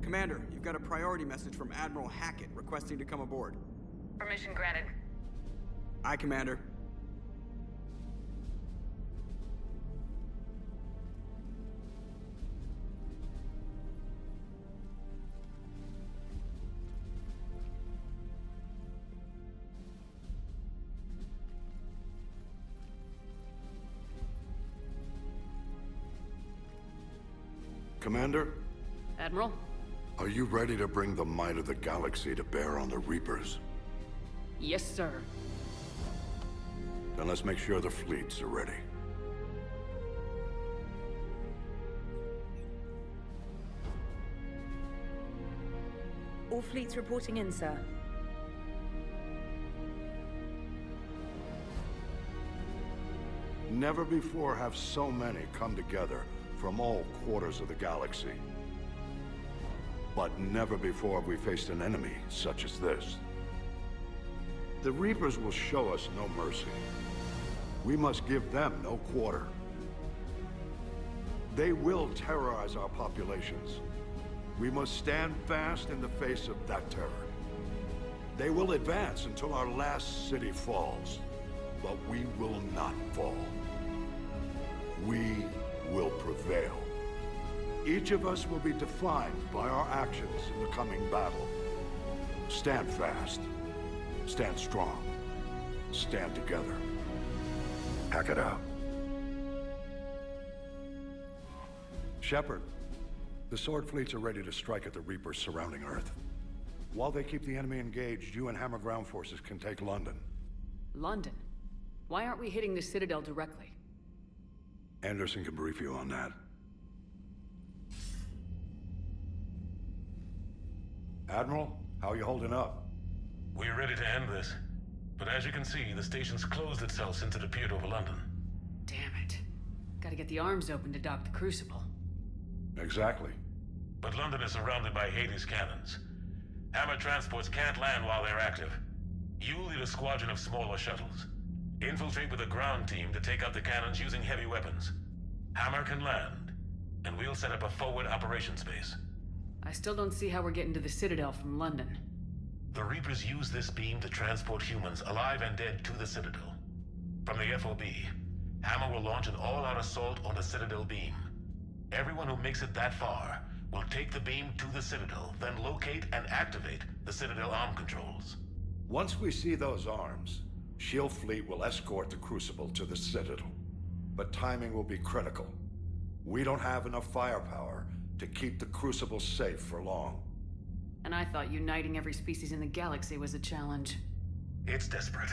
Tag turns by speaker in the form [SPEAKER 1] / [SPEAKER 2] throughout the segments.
[SPEAKER 1] Commander, you've got a priority message from Admiral Hackett requesting to come aboard.
[SPEAKER 2] Permission granted.
[SPEAKER 1] Aye, Commander.
[SPEAKER 3] Commander,
[SPEAKER 2] Admiral?
[SPEAKER 3] are you ready to bring the might of the galaxy to bear on the Reapers?
[SPEAKER 2] Yes, sir.
[SPEAKER 3] Then let's make sure the fleets are ready.
[SPEAKER 4] All fleets reporting in, sir.
[SPEAKER 3] Never before have so many come together from all quarters of the galaxy. But never before have we faced an enemy such as this. The Reapers will show us no mercy. We must give them no quarter. They will terrorize our populations. We must stand fast in the face of that terror. They will advance until our last city falls, but we will not fall. We will prevail. Each of us will be defined by our actions in the coming battle. Stand fast. Stand strong. Stand together. Hack it out. Shepard, the Sword fleets are ready to strike at the Reapers surrounding Earth. While they keep the enemy engaged, you and Hammer ground forces can take London.
[SPEAKER 2] London? Why aren't we hitting the Citadel directly?
[SPEAKER 3] Anderson can brief you on that. Admiral, how are you holding up?
[SPEAKER 5] We're ready to end this. But as you can see, the station's closed itself since it appeared over London.
[SPEAKER 2] Damn it. Gotta get the arms open to dock the Crucible.
[SPEAKER 3] Exactly.
[SPEAKER 5] But London is surrounded by Hades cannons. Hammer transports can't land while they're active. You lead a squadron of smaller shuttles. Infiltrate with a ground team to take out the cannons using heavy weapons. Hammer can land, and we'll set up a forward operations base.
[SPEAKER 2] I still don't see how we're getting to the Citadel from London.
[SPEAKER 5] The Reapers use this beam to transport humans, alive and dead, to the Citadel. From the FOB, Hammer will launch an all-out assault on the Citadel beam. Everyone who makes it that far will take the beam to the Citadel, then locate and activate the Citadel arm controls.
[SPEAKER 3] Once we see those arms, SHIELD fleet will escort the Crucible to the Citadel. But timing will be critical. We don't have enough firepower to keep the Crucible safe for long.
[SPEAKER 2] And I thought uniting every species in the galaxy was a challenge.
[SPEAKER 5] It's desperate.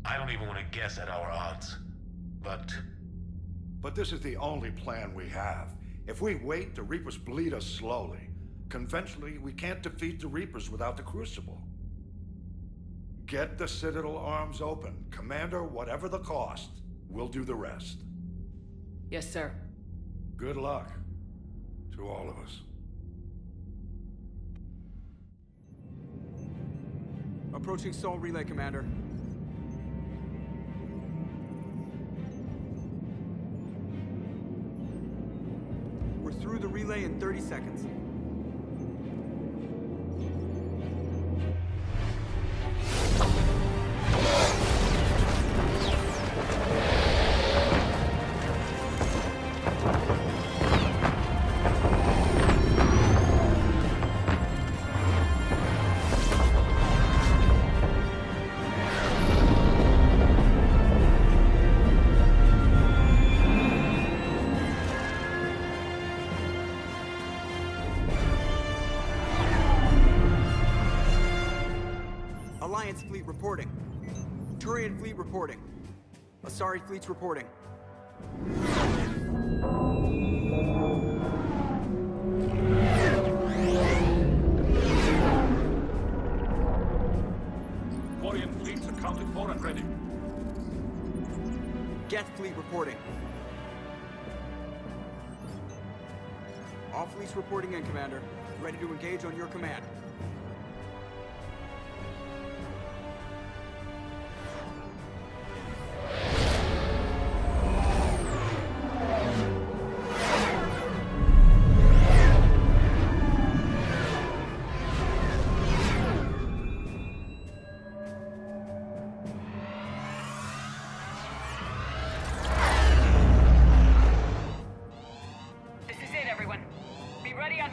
[SPEAKER 5] I don't even want to guess at our odds.
[SPEAKER 3] But this is the only plan we have. If we wait, the Reapers bleed us slowly. Conventionally, we can't defeat the Reapers without the Crucible. Get the Citadel arms open. Commander, whatever the cost, we'll do the rest.
[SPEAKER 2] Yes, sir.
[SPEAKER 3] Good luck to all of us.
[SPEAKER 1] Approaching Sol Relay, Commander. We're through the relay in 30 seconds. Alliance fleet reporting. Turian fleet reporting. Asari fleets reporting.
[SPEAKER 6] Quarian fleets accounted for and ready.
[SPEAKER 1] Geth fleet reporting. All fleets reporting in, Commander. Ready to engage on your command.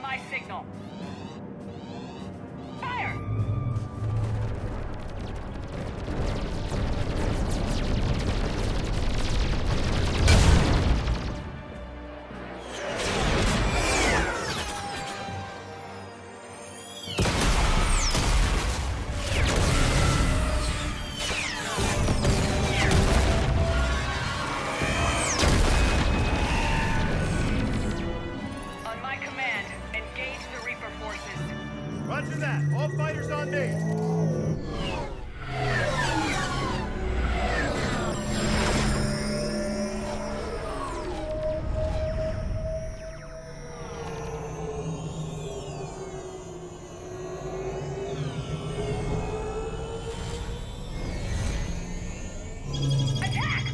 [SPEAKER 7] my signal. Fire! On my command, engage the Reaper forces.
[SPEAKER 8] Roger that. All fighters on me.
[SPEAKER 7] Attack!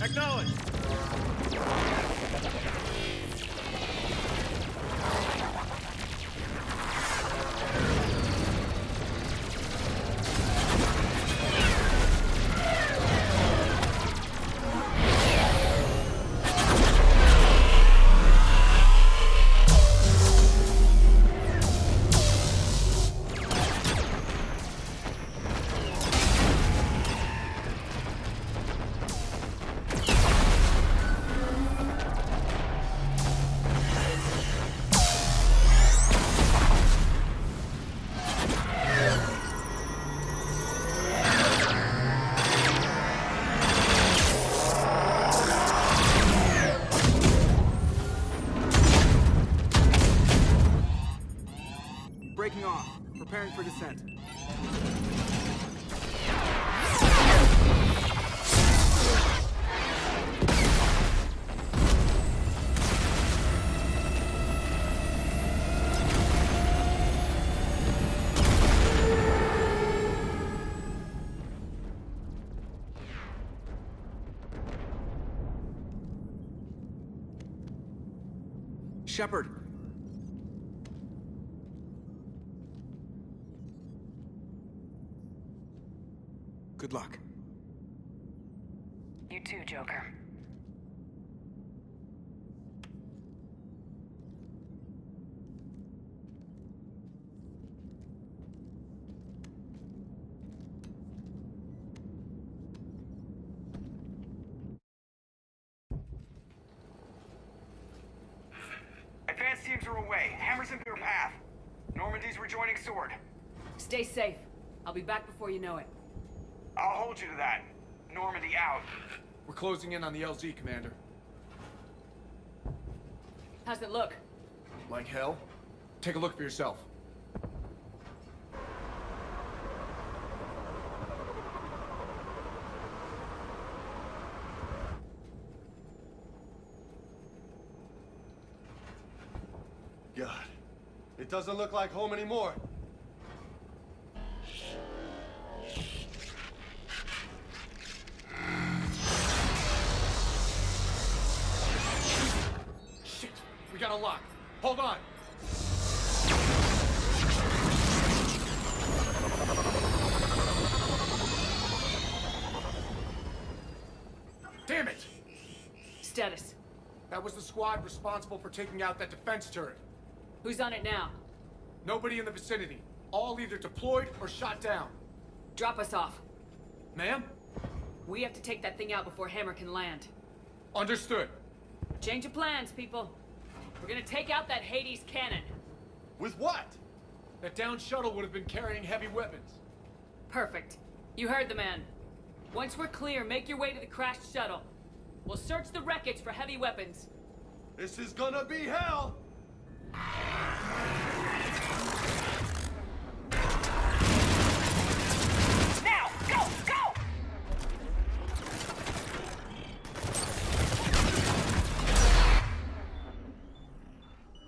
[SPEAKER 8] Acknowledge.
[SPEAKER 1] Breaking off. Preparing for descent. Shepard. Good luck.
[SPEAKER 7] You too, Joker.
[SPEAKER 9] Advanced teams are away. Hammer's in their path. Normandy's rejoining Sword.
[SPEAKER 2] Stay safe. I'll be back before you know it.
[SPEAKER 9] I'll hold you to that. Normandy out.
[SPEAKER 10] We're closing in on the LZ, Commander.
[SPEAKER 2] How's it look?
[SPEAKER 10] Like hell? Take a look for yourself.
[SPEAKER 8] God, it doesn't look like home anymore.
[SPEAKER 10] Shit! We got a lock. Hold on! Damn it!
[SPEAKER 2] Status.
[SPEAKER 10] That was the squad responsible for taking out that defense turret.
[SPEAKER 2] Who's on it now?
[SPEAKER 10] Nobody in the vicinity. All either deployed or shot down.
[SPEAKER 2] Drop us off.
[SPEAKER 10] Ma'am?
[SPEAKER 2] We have to take that thing out before Hammer can land.
[SPEAKER 10] Understood.
[SPEAKER 2] Change of plans, people. We're gonna take out that Hades cannon.
[SPEAKER 8] With what?
[SPEAKER 10] That downed shuttle would have been carrying heavy weapons.
[SPEAKER 2] Perfect. You heard the man. Once we're clear, make your way to the crashed shuttle. We'll search the wreckage for heavy weapons.
[SPEAKER 8] This is gonna be hell!
[SPEAKER 7] Now! Go! Go!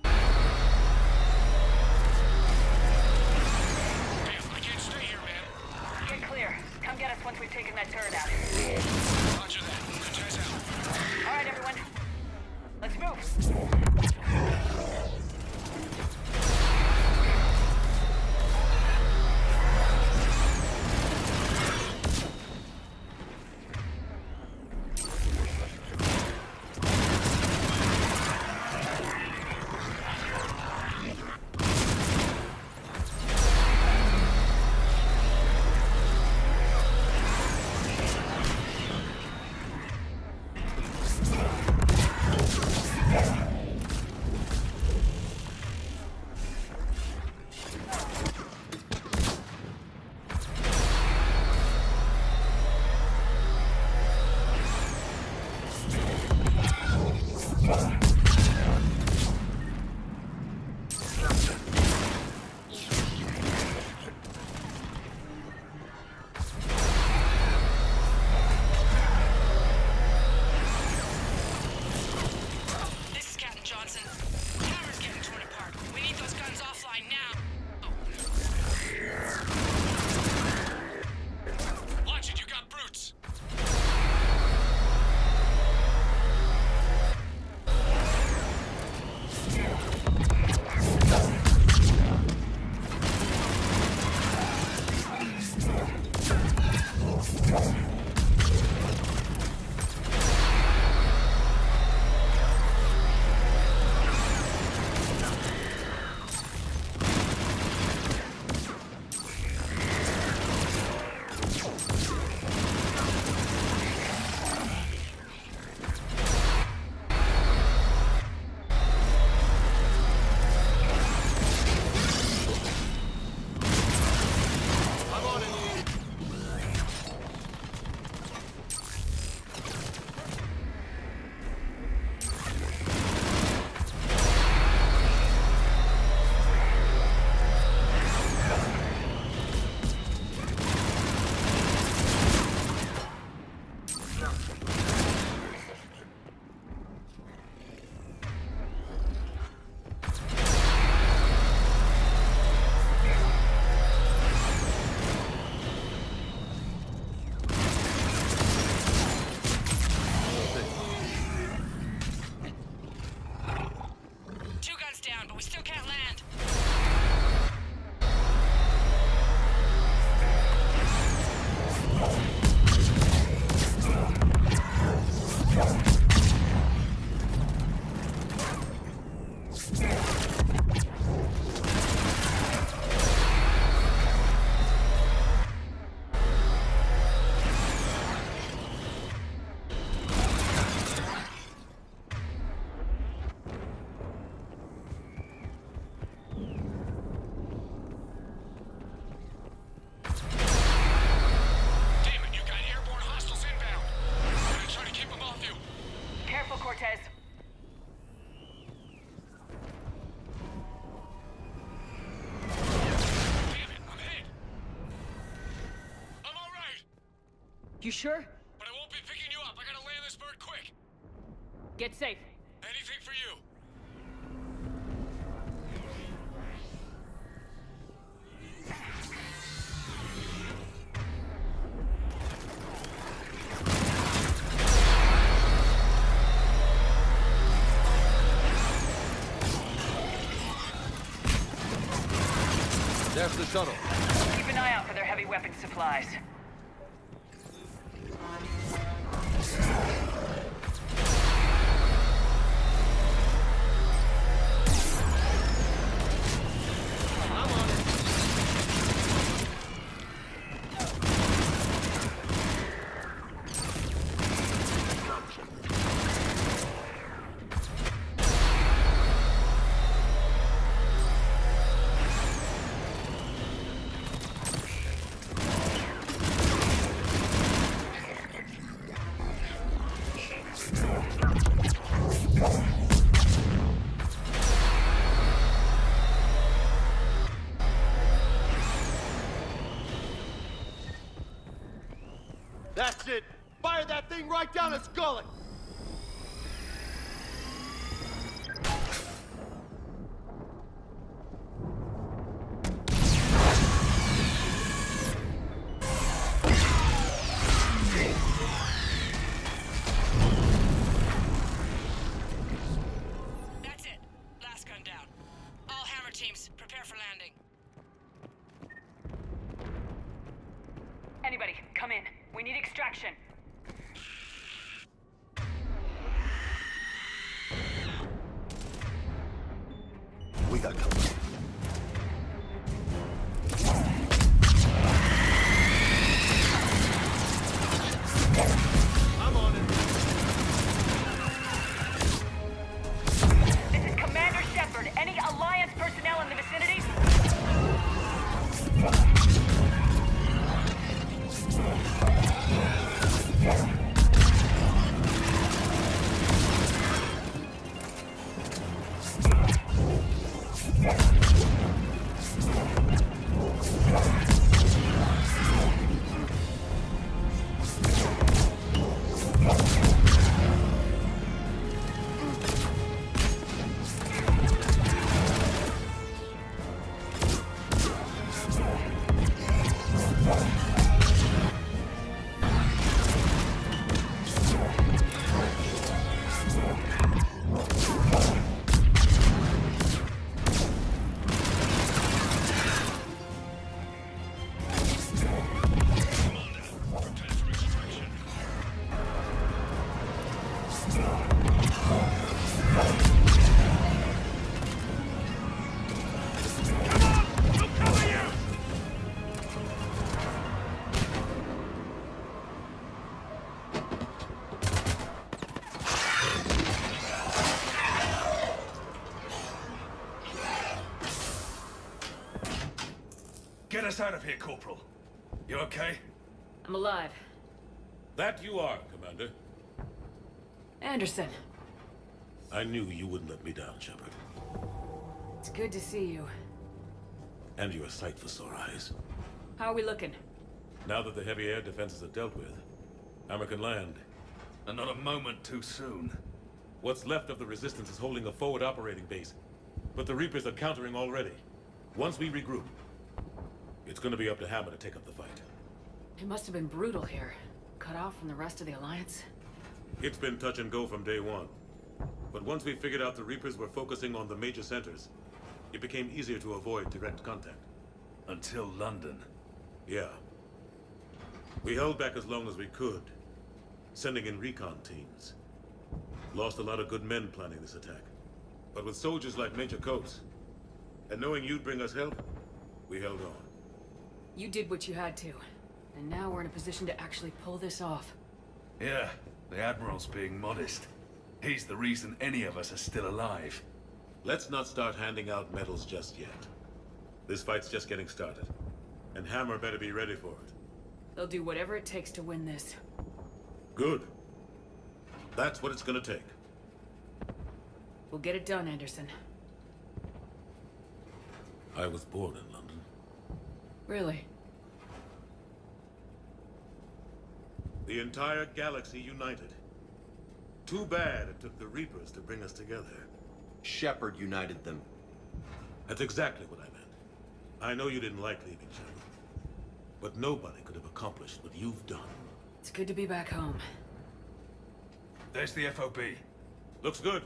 [SPEAKER 6] I can't stay here, man.
[SPEAKER 7] Get clear. Come get us once we've taken that turret out.
[SPEAKER 6] Roger that. Contest out.
[SPEAKER 7] All right, everyone. Let's move. still can't land.
[SPEAKER 6] Damon, you got airborne hostiles inbound. I'm gonna try to keep them off you.
[SPEAKER 7] Careful, Cortez.
[SPEAKER 6] Damn it, I'm hit. I'm all right,
[SPEAKER 2] You sure?
[SPEAKER 6] but I won't be picking you up. I gotta land this bird quick.
[SPEAKER 2] Get safe.
[SPEAKER 6] Anything for you.
[SPEAKER 8] There's the shuttle.
[SPEAKER 7] Keep an eye out for their heavy weapon supplies.
[SPEAKER 8] That's it. Fire that thing right down its gullet.
[SPEAKER 7] That's it. Last gun down. All hammer teams, prepare for landing. Anybody, come in. We need extraction.
[SPEAKER 8] We got company. I'm on it.
[SPEAKER 7] This is Commander Shepard. Any Alliance personnel in the vicinity?
[SPEAKER 11] Get us out of here, Corporal. You okay?
[SPEAKER 2] I'm alive.
[SPEAKER 5] That you are, Commander.
[SPEAKER 2] Anderson,
[SPEAKER 5] I knew you wouldn't let me down, Shepard.
[SPEAKER 2] it's good to see you.
[SPEAKER 5] And you're a sight for sore eyes.
[SPEAKER 2] How are we looking?
[SPEAKER 5] Now that the heavy air defenses are dealt with, Hammer can land.
[SPEAKER 11] And not a moment too soon.
[SPEAKER 5] What's left of the Resistance is holding a forward operating base. But the Reapers are countering already. Once we regroup, it's gonna be up to Hammer to take up the fight.
[SPEAKER 2] It must have been brutal here. Cut off from the rest of the Alliance.
[SPEAKER 5] It's been touch and go from day one. But once we figured out the Reapers were focusing on the major centers, It became easier to avoid direct contact.
[SPEAKER 11] Until London.
[SPEAKER 5] Yeah. We held back as long as we could, sending in recon teams. Lost a lot of good men planning this attack. But with soldiers like Major Coates, and knowing you'd bring us help, we held on.
[SPEAKER 2] You did what you had to. And now we're in a position to actually pull this off.
[SPEAKER 11] Yeah, the Admiral's being modest. He's the reason any of us are still alive.
[SPEAKER 5] Let's not start handing out medals just yet. This fight's just getting started. And Hammer better be ready for it.
[SPEAKER 2] They'll do whatever it takes to win this.
[SPEAKER 5] Good. That's what it's gonna take.
[SPEAKER 2] We'll get it done, Anderson.
[SPEAKER 5] I was born in London.
[SPEAKER 2] Really?
[SPEAKER 5] The entire galaxy united. Too bad it took the Reapers to bring us together.
[SPEAKER 8] Shepard united them.
[SPEAKER 5] That's exactly what I meant. I know you didn't like leaving Shepard. But nobody could have accomplished what you've done.
[SPEAKER 2] It's good to be back home.
[SPEAKER 11] There's the FOB.
[SPEAKER 5] Looks good.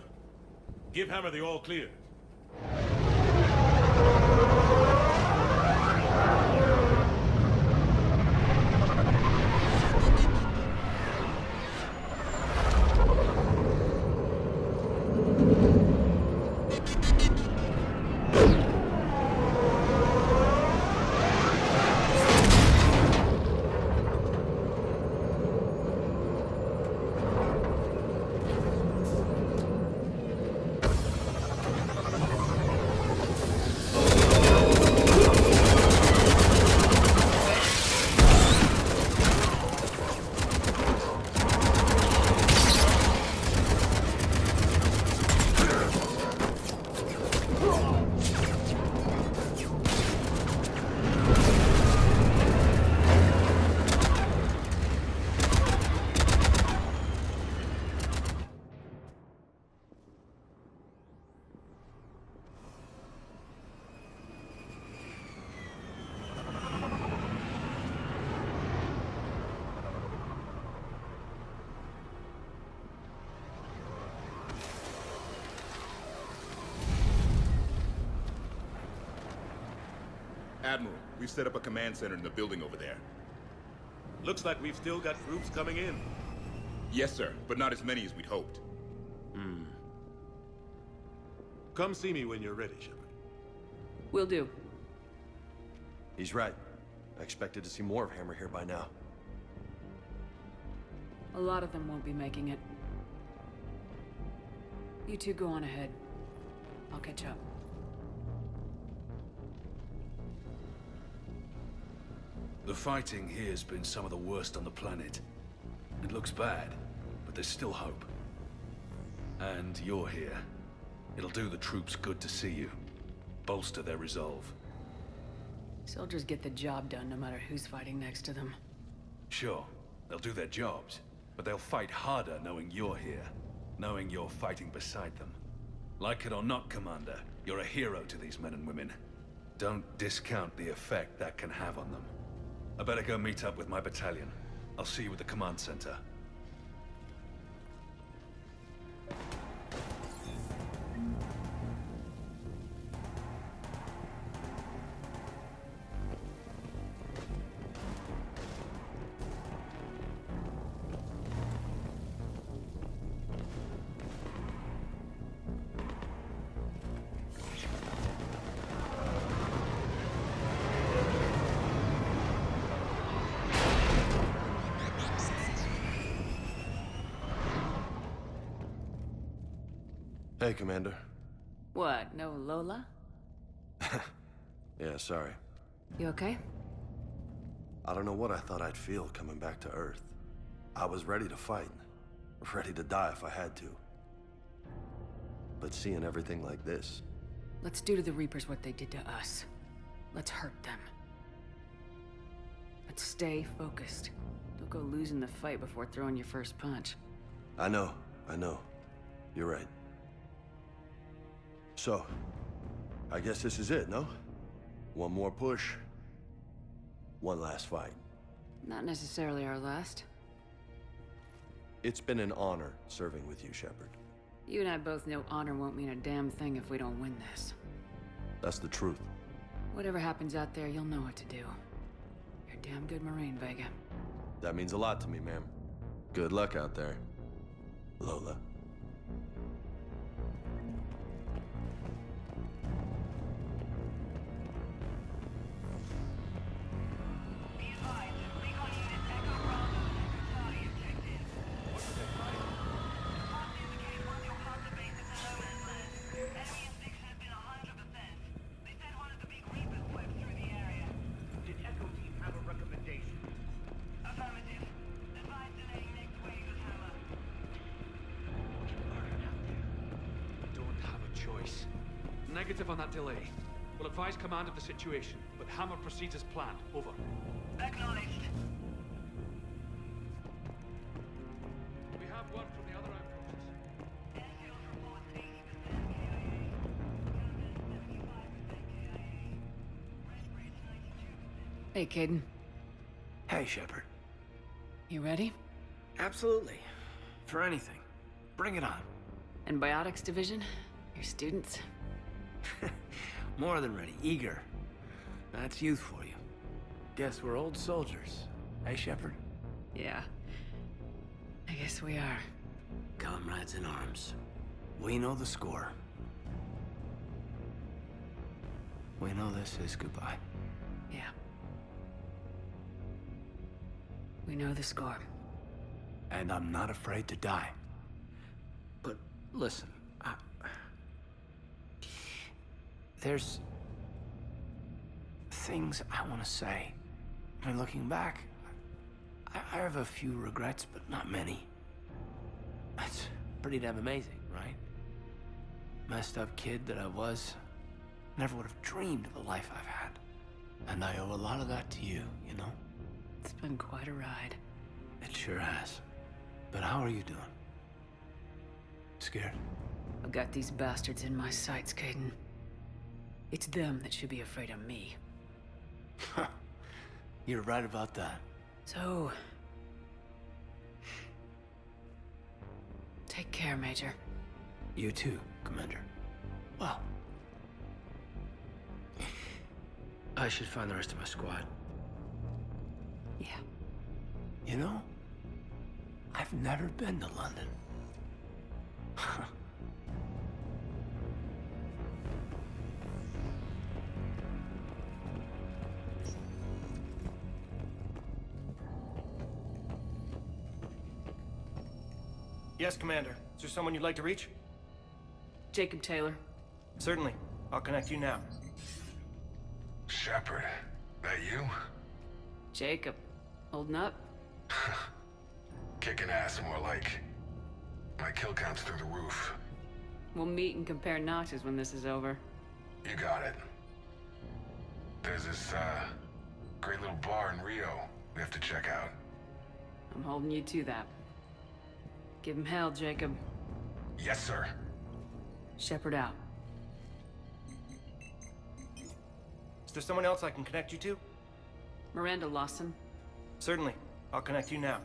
[SPEAKER 5] Give Hammer the all clear.
[SPEAKER 12] Admiral, we've set up a command center in the building over there.
[SPEAKER 5] Looks like we've still got groups coming in.
[SPEAKER 12] Yes, sir, but not as many as we'd hoped.
[SPEAKER 5] Come see me when you're ready, Shepard.
[SPEAKER 2] Will do.
[SPEAKER 8] He's right. I expected to see more of Hammer here by now.
[SPEAKER 2] A lot of them won't be making it. You two go on ahead. I'll catch up.
[SPEAKER 11] The fighting here's been some of the worst on the planet. It looks bad, but there's still hope. And you're here. It'll do the troops good to see you. Bolster their resolve.
[SPEAKER 2] Soldiers get the job done no matter who's fighting next to them.
[SPEAKER 11] Sure, they'll do their jobs, but they'll fight harder knowing you're here. Knowing you're fighting beside them. Like it or not, Commander, you're a hero to these men and women. Don't discount the effect that can have on them. I better go meet up with my battalion. I'll see you at the command center.
[SPEAKER 8] Hey, Commander.
[SPEAKER 2] What, no Lola?
[SPEAKER 8] Yeah, sorry.
[SPEAKER 2] You okay?
[SPEAKER 8] I don't know what I thought I'd feel coming back to Earth. I was ready to fight. Ready to die if I had to. But seeing everything like this...
[SPEAKER 2] Let's do to the Reapers what they did to us. Let's hurt them. Let's stay focused. Don't go losing the fight before throwing your first punch.
[SPEAKER 8] I know. You're right. So, I guess this is it, no? One more push. One last fight.
[SPEAKER 2] Not necessarily our last.
[SPEAKER 8] It's been an honor serving with you, Shepard.
[SPEAKER 2] You and I both know honor won't mean a damn thing if we don't win this.
[SPEAKER 8] That's the truth.
[SPEAKER 2] Whatever happens out there, you'll know what to do. You're a damn good Marine, Vega.
[SPEAKER 8] That means a lot to me, ma'am. Good luck out there, Lola.
[SPEAKER 10] Negative on that delay. We'll advise command of the situation, but Hammer proceeds as planned. Over.
[SPEAKER 7] Acknowledged.
[SPEAKER 10] We have one from the other outposts.
[SPEAKER 2] Hey, Caden.
[SPEAKER 13] Hey, Shepard.
[SPEAKER 2] You ready?
[SPEAKER 13] Absolutely. For anything. Bring it on.
[SPEAKER 2] Antibiotics division? Your students?
[SPEAKER 13] More than ready. Eager. That's youth for you. Guess we're old soldiers. Hey, Shepard?
[SPEAKER 2] Yeah. I guess we are.
[SPEAKER 13] Comrades in arms. We know the score. We know this is goodbye.
[SPEAKER 2] Yeah. We know the score.
[SPEAKER 13] And I'm not afraid to die. But listen, there's things I want to say. I mean, looking back, I have a few regrets, but not many. That's pretty damn amazing, right? Messed up kid that I was, never would have dreamed of the life I've had. And I owe a lot of that to you, you know?
[SPEAKER 2] It's been quite a ride.
[SPEAKER 13] It sure has. But how are you doing? Scared?
[SPEAKER 2] I've got these bastards in my sights, Caden. It's them that should be afraid of me.
[SPEAKER 13] You're right about that.
[SPEAKER 2] So... take care, Major.
[SPEAKER 13] You too, Commander. Well... I should find the rest of my squad.
[SPEAKER 2] Yeah.
[SPEAKER 13] You know, I've never been to London.
[SPEAKER 14] Yes, Commander. Is there someone you'd like to reach?
[SPEAKER 2] Jacob Taylor.
[SPEAKER 14] Certainly. I'll connect you now.
[SPEAKER 6] Shepard, that you?
[SPEAKER 2] Jacob. Holding up?
[SPEAKER 6] Kicking ass, more like. My kill count's through the roof.
[SPEAKER 2] We'll meet and compare notches when this is over.
[SPEAKER 6] You got it. There's this, great little bar in Rio we have to check out.
[SPEAKER 2] I'm holding you to that. Give him hell, Jacob.
[SPEAKER 6] Yes, sir.
[SPEAKER 2] Shepard out.
[SPEAKER 14] Is there someone else I can connect you to?
[SPEAKER 2] Miranda Lawson.
[SPEAKER 14] Certainly. I'll connect you now.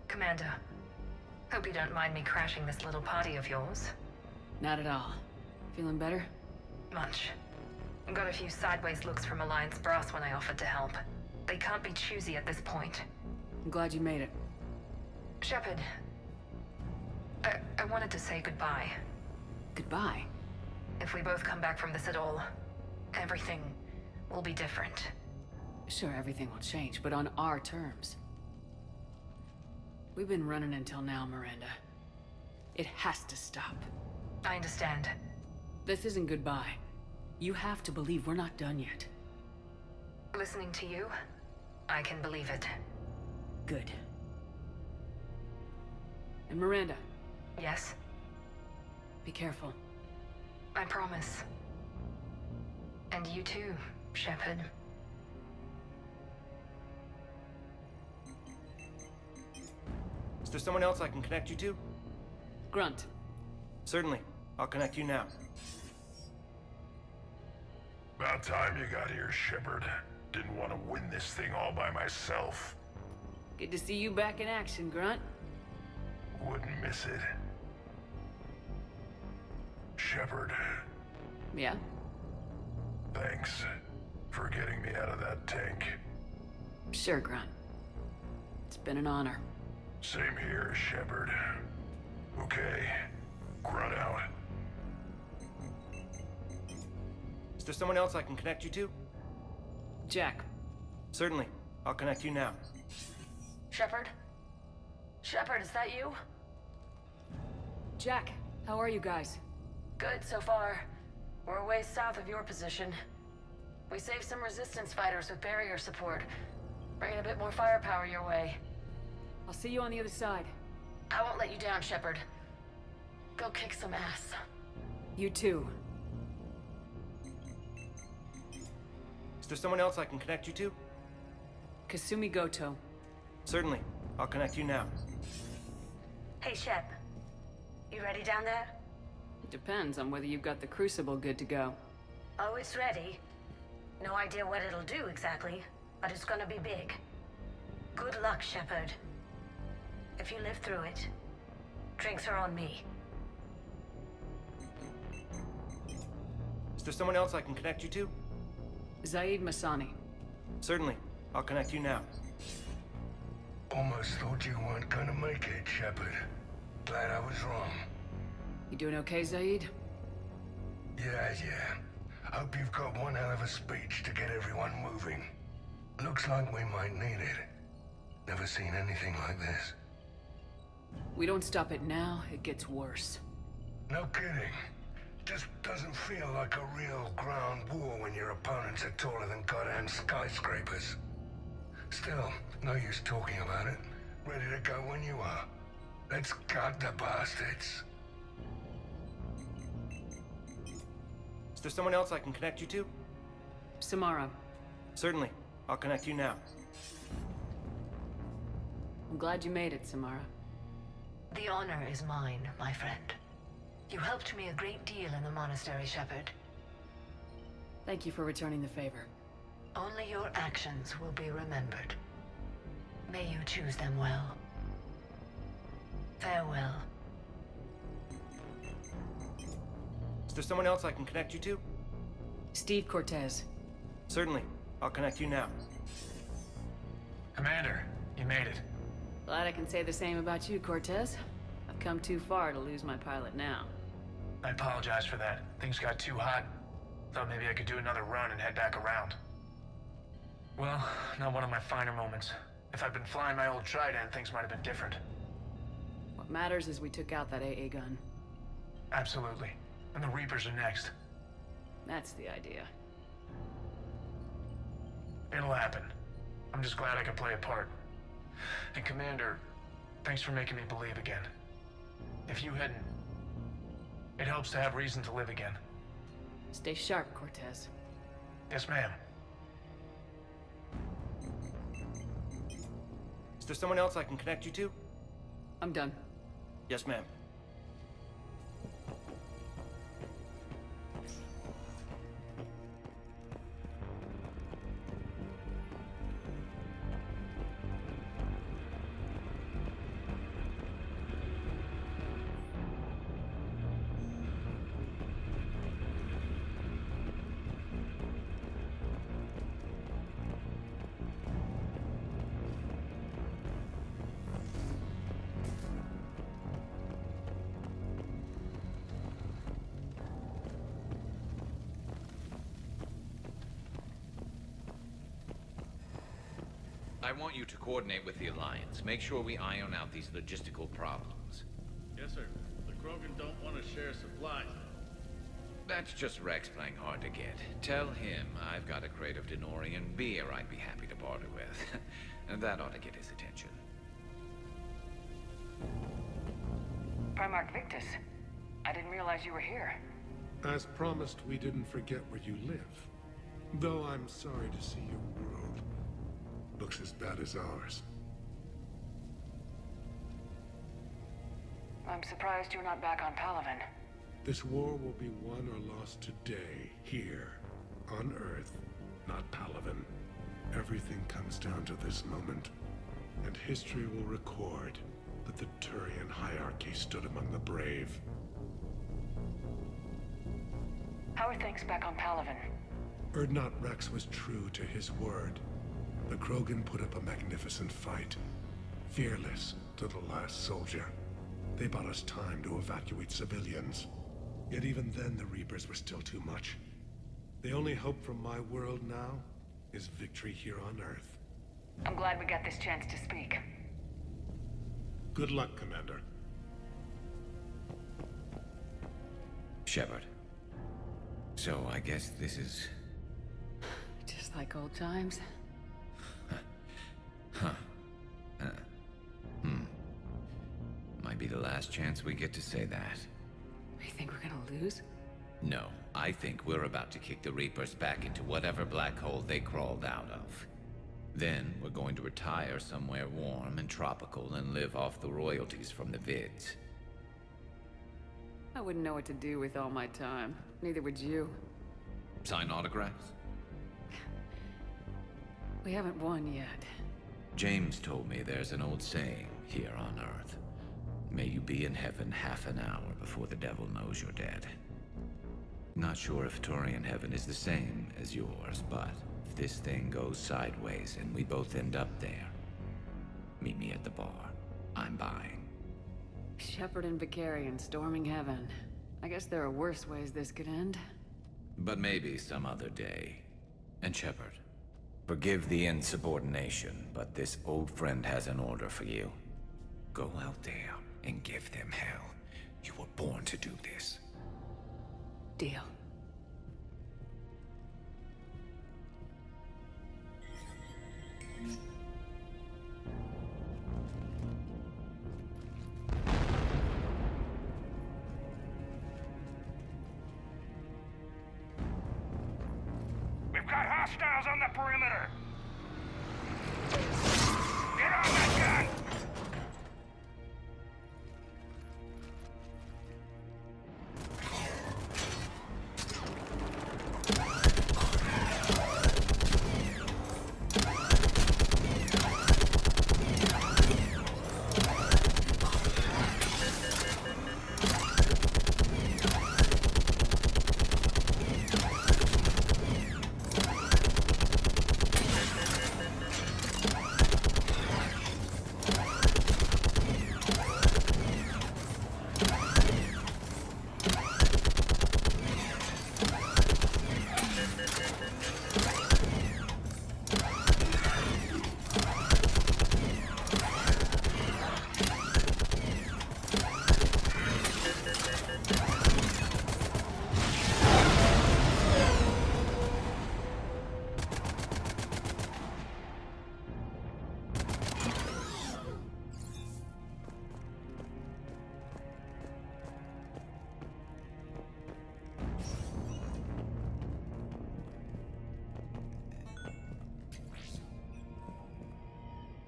[SPEAKER 15] Commander, hope you don't mind me crashing this little party of yours.
[SPEAKER 2] Not at all. Feeling better?
[SPEAKER 15] Much. Got a few sideways looks from Alliance brass when I offered to help. They can't be choosy at this point.
[SPEAKER 2] I'm glad you made it.
[SPEAKER 15] Shepard, I wanted to say goodbye.
[SPEAKER 2] Goodbye?
[SPEAKER 15] If we both come back from this at all, everything will be different.
[SPEAKER 2] Sure, everything will change, but on our terms. We've been running until now, Miranda. It has to stop.
[SPEAKER 15] I understand.
[SPEAKER 2] This isn't goodbye. You have to believe we're not done yet.
[SPEAKER 15] Listening to you, I can believe it.
[SPEAKER 2] Good. And Miranda.
[SPEAKER 15] Yes?
[SPEAKER 2] Be careful.
[SPEAKER 15] I promise. And you too, Shepard.
[SPEAKER 14] Is there someone else I can connect you to?
[SPEAKER 2] Grunt.
[SPEAKER 14] Certainly. I'll connect you now.
[SPEAKER 6] About time you got here, Shepard. Didn't want to win this thing all by myself.
[SPEAKER 2] Good to see you back in action, Grunt.
[SPEAKER 6] Wouldn't miss it. Shepard,
[SPEAKER 2] Yeah?
[SPEAKER 6] Thanks for getting me out of that tank.
[SPEAKER 2] Sure, Grunt. It's been an honor.
[SPEAKER 6] Same here, Shepard. Okay, Grunt out.
[SPEAKER 14] Is there someone else I can connect you to?
[SPEAKER 2] Jack.
[SPEAKER 14] Certainly. I'll connect you now.
[SPEAKER 15] Shepard? Shepard, is that you?
[SPEAKER 2] Jack, how are you guys?
[SPEAKER 15] Good so far. We're ways south of your position. We saved some resistance fighters with barrier support. Bringing a bit more firepower your way.
[SPEAKER 2] I'll see you on the other side.
[SPEAKER 15] I won't let you down, Shepard. Go kick some ass.
[SPEAKER 2] You too.
[SPEAKER 14] Is there someone else I can connect you to?
[SPEAKER 2] Kasumi Goto.
[SPEAKER 14] Certainly. I'll connect you now.
[SPEAKER 16] Hey, Shep. You ready down there?
[SPEAKER 2] It depends on whether you've got the Crucible good to go.
[SPEAKER 16] Oh, it's ready. No idea what it'll do exactly, but it's gonna be big. Good luck, Shepard. If you live through it, drinks are on me.
[SPEAKER 14] Is there someone else I can connect you to?
[SPEAKER 2] Zaid Masani.
[SPEAKER 14] Certainly. I'll connect you now.
[SPEAKER 6] Almost thought you weren't gonna make it, Shepard. Glad I was wrong.
[SPEAKER 2] You doing okay, Zaid?
[SPEAKER 6] Yeah. Hope you've got one hell of a speech to get everyone moving. Looks like we might need it. Never seen anything like this.
[SPEAKER 2] We don't stop it now, it gets worse.
[SPEAKER 6] No kidding. Just doesn't feel like a real ground war when your opponents are taller than goddamn skyscrapers. Still, no use talking about it. Ready to go when you are. Let's gut the bastards.
[SPEAKER 14] Is there someone else I can connect you to?
[SPEAKER 2] Samara.
[SPEAKER 14] Certainly. I'll connect you now.
[SPEAKER 2] I'm glad you made it, Samara.
[SPEAKER 15] The honor is mine, my friend. You helped me a great deal in the monastery, Shepard.
[SPEAKER 2] Thank you for returning the favor.
[SPEAKER 15] Only your actions will be remembered. May you choose them well. Farewell.
[SPEAKER 14] Is there someone else I can connect you to?
[SPEAKER 2] Steve Cortez.
[SPEAKER 14] Certainly. I'll connect you now.
[SPEAKER 17] Commander, you made it.
[SPEAKER 2] Glad I can say the same about you, Cortez. I've come too far to lose my pilot now.
[SPEAKER 17] I apologize for that. Things got too hot. Thought maybe I could do another run and head back around. Well, not one of my finer moments. If I'd been flying my old Trident, things might have been different.
[SPEAKER 2] What matters is we took out that AA gun.
[SPEAKER 17] Absolutely. And the Reapers are next.
[SPEAKER 2] That's the idea.
[SPEAKER 17] It'll happen. I'm just glad I could play a part. And Commander, thanks for making me believe again. If you hadn't... It helps to have reason to live again.
[SPEAKER 2] Stay sharp, Cortez.
[SPEAKER 17] Yes, ma'am.
[SPEAKER 14] Is there someone else I can connect you to?
[SPEAKER 2] I'm done.
[SPEAKER 14] Yes, ma'am.
[SPEAKER 18] I want you to coordinate with the Alliance. Make sure we iron out these logistical problems.
[SPEAKER 19] Yes, sir. The Krogan don't want to share supplies.
[SPEAKER 18] That's just Rex playing hard to get. Tell him I've got a crate of Denorian beer I'd be happy to barter with. And that ought to get his attention.
[SPEAKER 7] Primarch Victus, I didn't realize you were here.
[SPEAKER 20] As promised, we didn't forget where you live. Though I'm sorry to see your world looks as bad as ours.
[SPEAKER 7] I'm surprised you're not back on Palaven.
[SPEAKER 20] This war will be won or lost today, here, on Earth, not Palaven. Everything comes down to this moment, and history will record that the Turian hierarchy stood among the brave.
[SPEAKER 7] How are things back on Palaven?
[SPEAKER 20] Urdnot Rex was true to his word. The Krogan put up a magnificent fight. Fearless to the last soldier. They bought us time to evacuate civilians. Yet even then the Reapers were still too much. The only hope from my world now is victory here on Earth.
[SPEAKER 7] I'm glad we got this chance to speak.
[SPEAKER 20] Good luck, Commander.
[SPEAKER 18] Shepard. So I guess this is...
[SPEAKER 2] Just like old times.
[SPEAKER 18] Huh. Might be the last chance we get to say that.
[SPEAKER 2] You think we're gonna lose?
[SPEAKER 18] No, I think we're about to kick the Reapers back into whatever black hole they crawled out of. Then we're going to retire somewhere warm and tropical and live off the royalties from the vids.
[SPEAKER 2] I wouldn't know what to do with all my time. Neither would you.
[SPEAKER 18] Sign autographs?
[SPEAKER 2] We haven't won yet.
[SPEAKER 18] James told me there's an old saying here on Earth. May you be in heaven half an hour before the devil knows you're dead. Not sure if Turian heaven is the same as yours, but if this thing goes sideways and we both end up there, meet me at the bar. I'm buying.
[SPEAKER 2] Shepard and Vicarian storming heaven. I guess there are worse ways this could end.
[SPEAKER 18] But maybe some other day. And Shepard, forgive the insubordination, but this old friend has an order for you. Go out there and give them hell. You were born to do this.
[SPEAKER 2] Deal.
[SPEAKER 6] We've got hostiles on the perimeter! Get on that gun!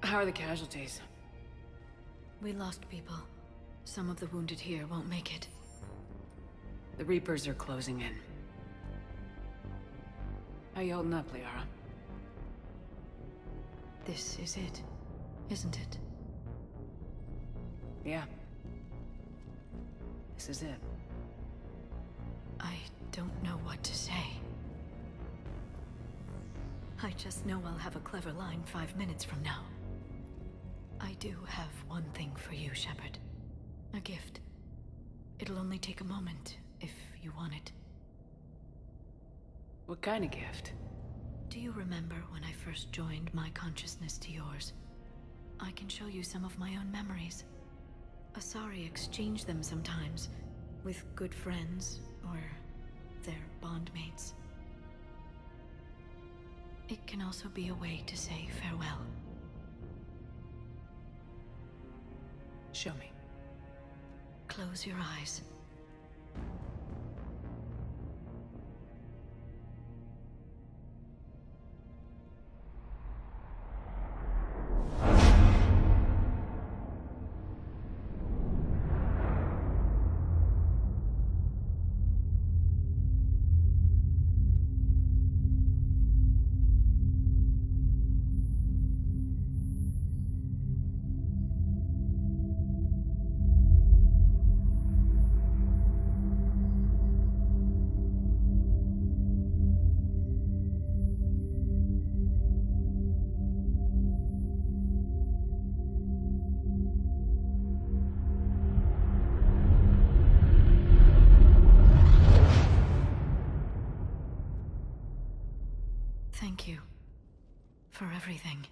[SPEAKER 2] How are the casualties?
[SPEAKER 21] We lost people. Some of the wounded here won't make it.
[SPEAKER 2] The Reapers are closing in. How you holding up, Liara?
[SPEAKER 21] This is it, isn't it?
[SPEAKER 2] Yeah. This is it.
[SPEAKER 21] I don't know what to say. I just know I'll have a clever line 5 minutes from now. I do have one thing for you, Shepard. A gift. It'll only take a moment, if you want it.
[SPEAKER 2] What kind of gift?
[SPEAKER 21] Do you remember when I first joined my consciousness to yours? I can show you some of my own memories. Asari exchange them sometimes, with good friends, or their bondmates. It can also be a way to say farewell.
[SPEAKER 2] Show me.
[SPEAKER 21] Close your eyes. Thank you. For everything.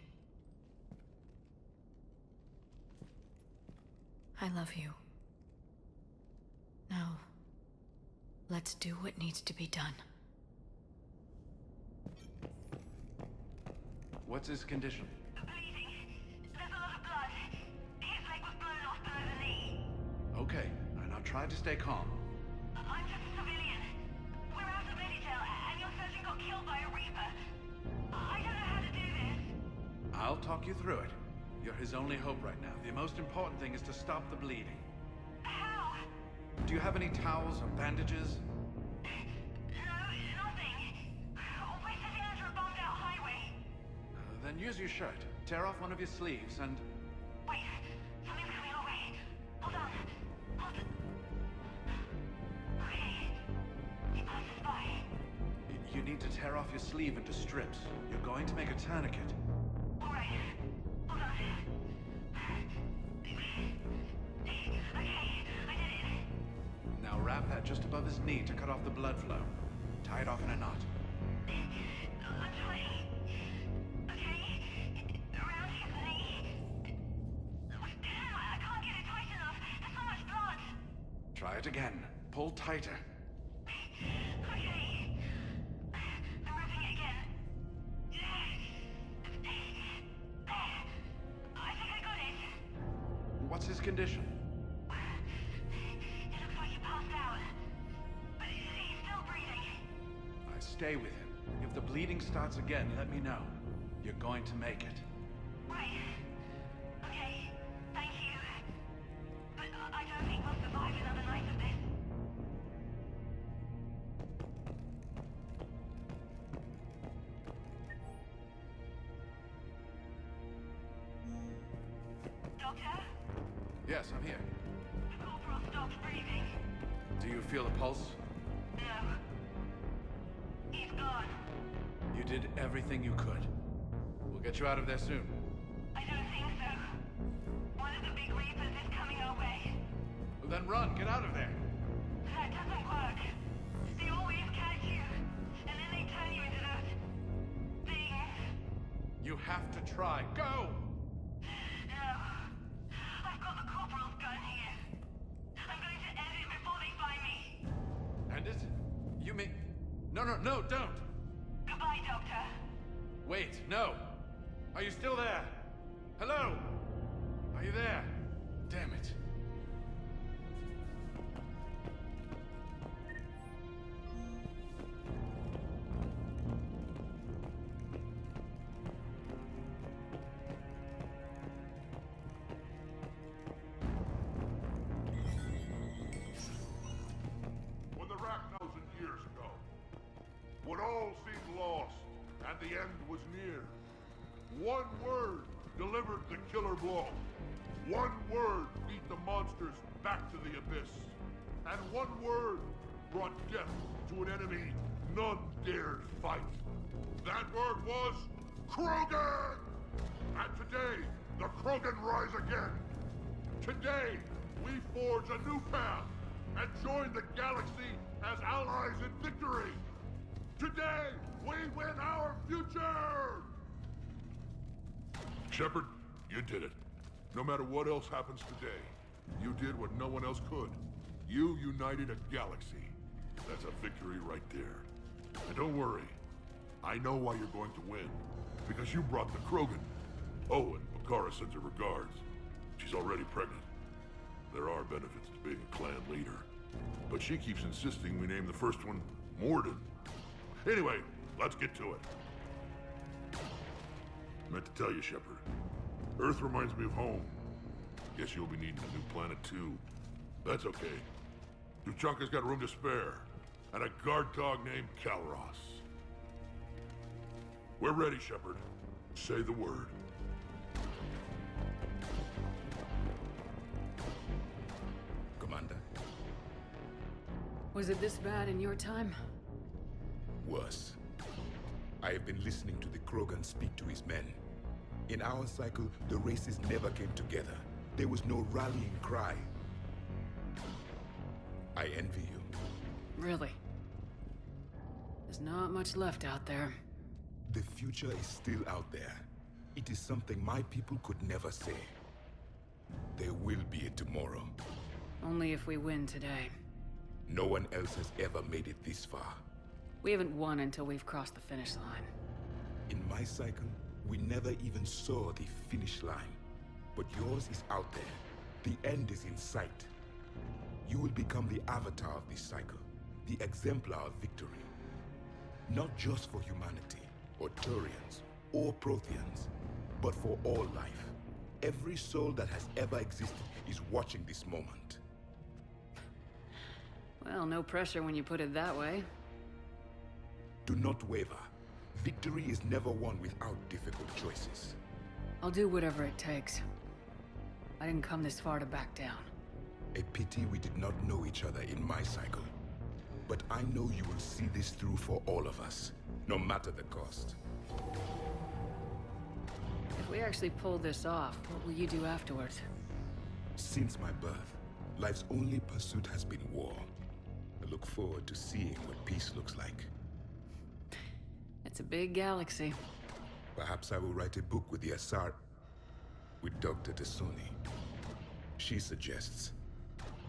[SPEAKER 21] I love you. Now, let's do what needs to be done.
[SPEAKER 10] What's his condition?
[SPEAKER 7] There's a lot of blood. His leg was blown off below the knee.
[SPEAKER 10] Okay, and I'll try to stay calm.
[SPEAKER 7] I'm just a civilian. We're out of Editail, and your surgeon got killed by a Reaper. I don't know how to do this.
[SPEAKER 10] I'll talk you through it. You're his only hope right now. The most important thing is to stop the bleeding.
[SPEAKER 7] How?
[SPEAKER 10] Do you have any towels or bandages?
[SPEAKER 7] No, nothing. We're sitting under a bombed-out highway.
[SPEAKER 10] Then use your shirt. Tear off one of your sleeves and...
[SPEAKER 7] Wait, something's coming our way. Hold on. Okay. It passes by.
[SPEAKER 10] You need to tear off your sleeve into strips. You're going to make a tourniquet.
[SPEAKER 7] Alright. Hold on. Okay, I did it.
[SPEAKER 10] Now wrap that just above his knee to cut off the blood flow. Tie it off in a knot.
[SPEAKER 7] I'm trying. Okay, around his knee. Damn, I can't get it tight enough. There's so much blood.
[SPEAKER 10] Try it again. Pull tighter.
[SPEAKER 7] Okay. I'm wrapping it again. I think I got it.
[SPEAKER 10] What's his condition?
[SPEAKER 7] It looks like he passed out. But he's still breathing.
[SPEAKER 10] I stay with him. If the bleeding starts again, let me know. You're going to make it.
[SPEAKER 7] Right. Okay. Thank you. But I don't think we'll survive another night of this. Doctor?
[SPEAKER 10] Yes, I'm here.
[SPEAKER 7] The corporal stopped breathing.
[SPEAKER 10] Do you feel a pulse?
[SPEAKER 7] No. He's gone.
[SPEAKER 10] You did everything you could. We'll get you out of there soon.
[SPEAKER 7] I don't think so. One of the big Reapers is coming our way.
[SPEAKER 10] Well, then run. Get out of there.
[SPEAKER 7] That doesn't work. They always catch you, and then they turn you into those things.
[SPEAKER 10] You have to try. Go!
[SPEAKER 7] No. I've got the corporal's gun here. I'm going to end it before they find me.
[SPEAKER 10] End it? You mean... No, don't!
[SPEAKER 7] Goodbye, Doctor.
[SPEAKER 10] Wait, no! Are you still there? Hello? Are you there? Damn it.
[SPEAKER 4] When the Rachnosen years ago, when all seemed lost and the end was near, one word delivered the killer blow. One word beat the monsters back to the abyss. And one word brought death to an enemy none dared fight. That word was Krogan! And today, the Krogan rise again. Today, we forge a new path and join the galaxy as allies in victory. Today, we win our future! Shepard, you did it. No matter what else happens today, you did what no one else could. You united a galaxy. That's a victory right there. And don't worry, I know why you're going to win. Because you brought the Krogan. Oh, and Bakara sends her regards. She's already pregnant. There are benefits to being a clan leader. But she keeps insisting we name the first one Mordin. Anyway, let's get to it. Meant to tell you, Shepard. Earth reminds me of home. Guess you'll be needing a new planet too. That's okay. Tuchanka's got room to spare. And a guard dog named Kalros. We're ready, Shepard. Say the word.
[SPEAKER 12] Commander.
[SPEAKER 2] Was it this bad in your time?
[SPEAKER 12] Worse. I have been listening to the Krogan speak to his men. In our cycle, the races never came together. There was no rallying cry. I envy you.
[SPEAKER 2] Really? There's not much left out there.
[SPEAKER 12] The future is still out there. It is something my people could never say. There will be a tomorrow.
[SPEAKER 2] Only if we win today.
[SPEAKER 12] No one else has ever made it this far.
[SPEAKER 2] We haven't won until we've crossed the finish line.
[SPEAKER 12] In my cycle, we never even saw the finish line. But yours is out there. The end is in sight. You will become the avatar of this cycle, the exemplar of victory. Not just for humanity, or Turians, or Protheans, but for all life. Every soul that has ever existed is watching this moment.
[SPEAKER 2] Well, no pressure when you put it that way.
[SPEAKER 12] Do not waver. Victory is never won without difficult choices.
[SPEAKER 2] I'll do whatever it takes. I didn't come this far to back down.
[SPEAKER 12] A pity we did not know each other in my cycle. But I know you will see this through for all of us, no matter the cost.
[SPEAKER 2] If we actually pull this off, what will you do afterwards?
[SPEAKER 12] Since my birth, life's only pursuit has been war. I look forward to seeing what peace looks like.
[SPEAKER 2] It's a big galaxy.
[SPEAKER 12] Perhaps I will write a book with the Asar... with Dr. T'Soni. She suggests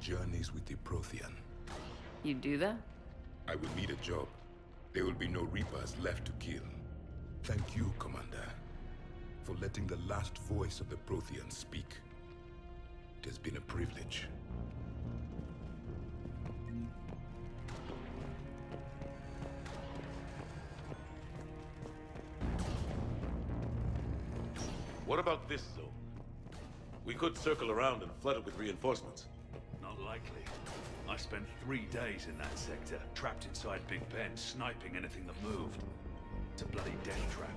[SPEAKER 12] journeys with the Prothean.
[SPEAKER 2] You do that?
[SPEAKER 12] I will need a job. There will be no Reapers left to kill. Thank you, Commander, for letting the last voice of the Prothean speak. It has been a privilege.
[SPEAKER 5] What about this zone? We could circle around and flood it with reinforcements.
[SPEAKER 11] Not likely. I spent 3 days in that sector, trapped inside Big Ben, sniping anything that moved. It's a bloody death trap.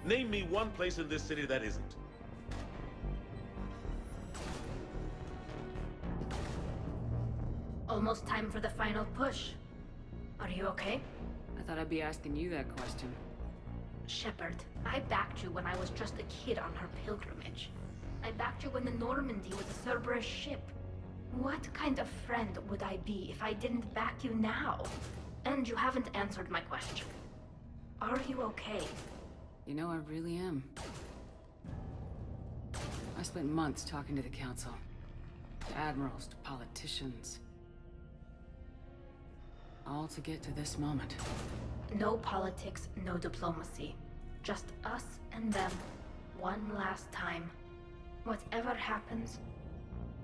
[SPEAKER 5] Name me one place in this city that isn't.
[SPEAKER 16] Almost time for the final push. Are you okay?
[SPEAKER 2] I thought I'd be asking you that question.
[SPEAKER 16] Shepard, I backed you when I was just a kid on her pilgrimage. I backed you when the Normandy was a Cerberus ship. What kind of friend would I be if I didn't back you now? And you haven't answered my question. Are you okay?
[SPEAKER 2] You know, I really am. I spent months talking to the Council. To admirals, to politicians. All to get to this moment.
[SPEAKER 16] No politics, no diplomacy. Just us and them. One last time. Whatever happens,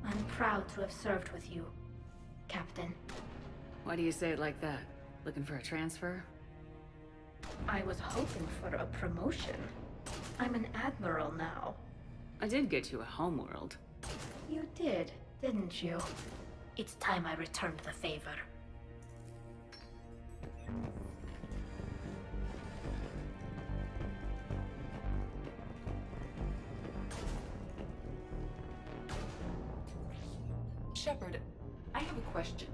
[SPEAKER 16] I'm proud to have served with you, Captain.
[SPEAKER 2] Why do you say it like that? Looking for a transfer?
[SPEAKER 16] I was hoping for a promotion. I'm an admiral now.
[SPEAKER 2] I did get you a homeworld.
[SPEAKER 16] You did, didn't you? It's time I returned the favor.
[SPEAKER 3] Shepard, I have a question.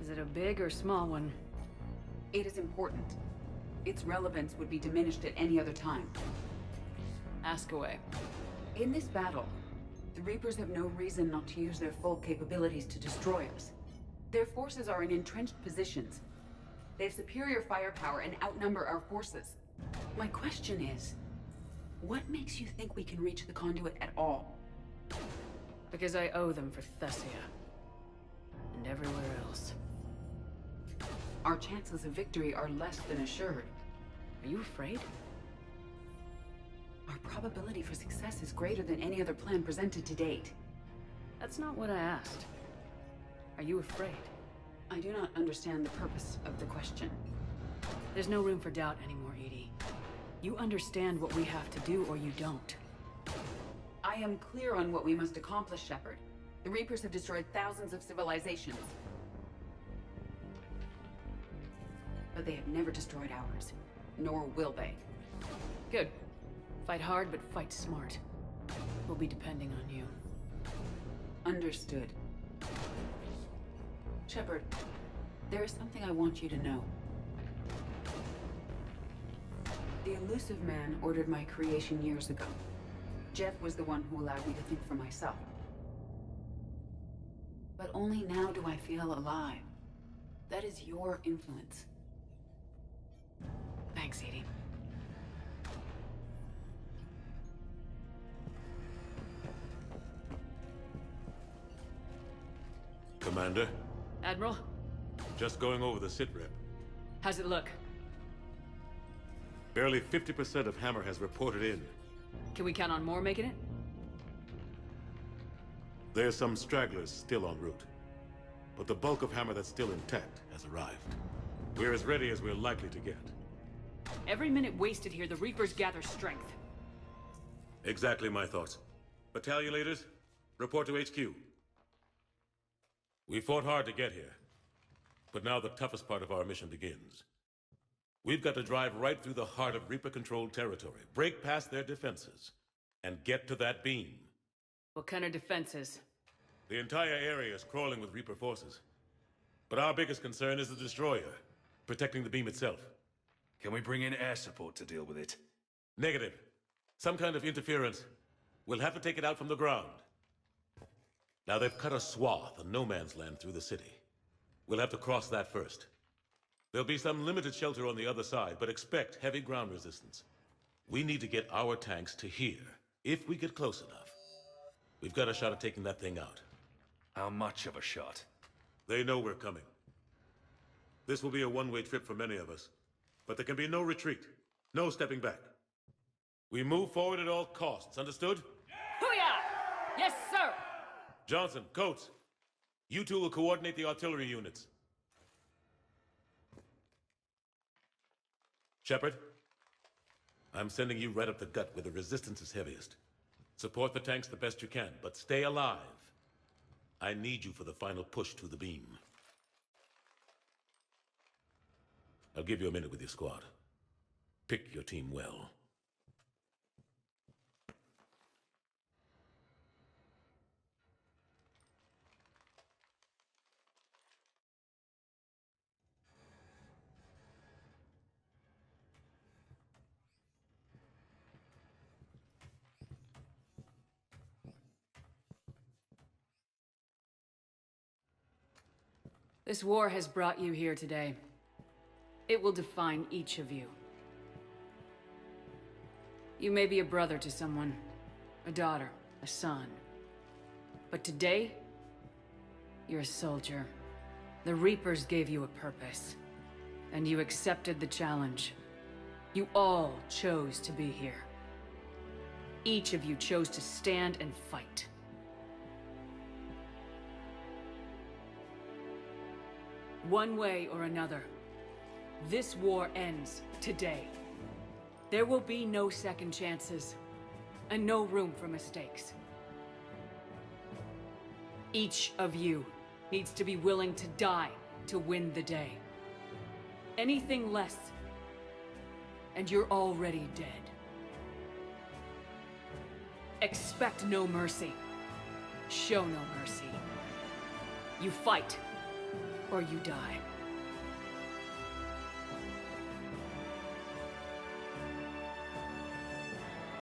[SPEAKER 2] Is it a big or small one?
[SPEAKER 3] It is important. Its relevance would be diminished at any other time.
[SPEAKER 2] Ask away.
[SPEAKER 3] In this battle, the Reapers have no reason not to use their full capabilities to destroy us. Their forces are in entrenched positions. They have superior firepower and outnumber our forces. My question is, what makes you think we can reach the conduit at all?
[SPEAKER 2] Because I owe them for Thessia. And everywhere else.
[SPEAKER 3] Our chances of victory are less than assured.
[SPEAKER 2] Are you afraid?
[SPEAKER 3] Our probability for success is greater than any other plan presented to date.
[SPEAKER 2] That's not what I asked. Are you afraid?
[SPEAKER 3] I do not understand the purpose of the question.
[SPEAKER 2] There's no room for doubt anymore, Edie. You understand what we have to do, or you don't.
[SPEAKER 3] I am clear on what we must accomplish, Shepard. The Reapers have destroyed thousands of civilizations. But they have never destroyed ours. Nor will they.
[SPEAKER 2] Good. Fight hard, but fight smart. We'll be depending on you.
[SPEAKER 3] Understood. Shepard, there is something I want you to know. The Illusive Man ordered my creation years ago. Jeff was the one who allowed me to think for myself. But only now do I feel alive. That is your influence.
[SPEAKER 2] Thanks, Edie.
[SPEAKER 1] Commander,
[SPEAKER 2] Admiral,
[SPEAKER 1] just going over the sitrep.
[SPEAKER 2] how's it look?
[SPEAKER 1] Barely 50% of Hammer has reported in.
[SPEAKER 2] Can we count on more making it?
[SPEAKER 1] There's some stragglers still en route. But the bulk of Hammer that's still intact has arrived. We're as ready as we're likely to get.
[SPEAKER 2] Every minute wasted here, the Reapers gather strength.
[SPEAKER 1] Exactly my thoughts. Battalion leaders, report to HQ. We fought hard to get here. But now the toughest part of our mission begins. We've got to drive right through the heart of Reaper-controlled territory, break past their defenses, and get to that beam.
[SPEAKER 2] What kind of defenses?
[SPEAKER 1] The entire area is crawling with Reaper forces. But our biggest concern is the destroyer, protecting the beam itself.
[SPEAKER 11] Can we bring in air support to deal with it?
[SPEAKER 1] Negative. Some kind of interference. We'll have to take it out from the ground. Now they've cut a swath of no man's land through the city. We'll have to cross that first. There'll be some limited shelter on the other side, but expect heavy ground resistance. We need to get our tanks to here, if we get close enough. We've got a shot at taking that thing out.
[SPEAKER 11] How much of a shot?
[SPEAKER 1] They know we're coming. This will be a one-way trip for many of us, but there can be no retreat, no stepping back. We move forward at all costs, understood?
[SPEAKER 2] Hoo-yah! Yes, sir!
[SPEAKER 1] Johnson, Coates, you two will coordinate the artillery units. Shepard, I'm sending you right up the gut where the resistance is heaviest. Support the tanks the best you can, but stay alive. I need you for the final push to the beam. I'll give you a minute with your squad. Pick your team well.
[SPEAKER 2] This war has brought you here today. It will define each of you. You may be a brother to someone, a daughter, a son. But today, you're a soldier. The Reapers gave you a purpose, and you accepted the challenge. You all chose to be here. Each of you chose to stand and fight. One way or another, this war ends today. There will be no second chances, and no room for mistakes. Each of you needs to be willing to die to win the day. Anything less, and you're already dead. Expect no mercy. Show no mercy. You fight, or you die.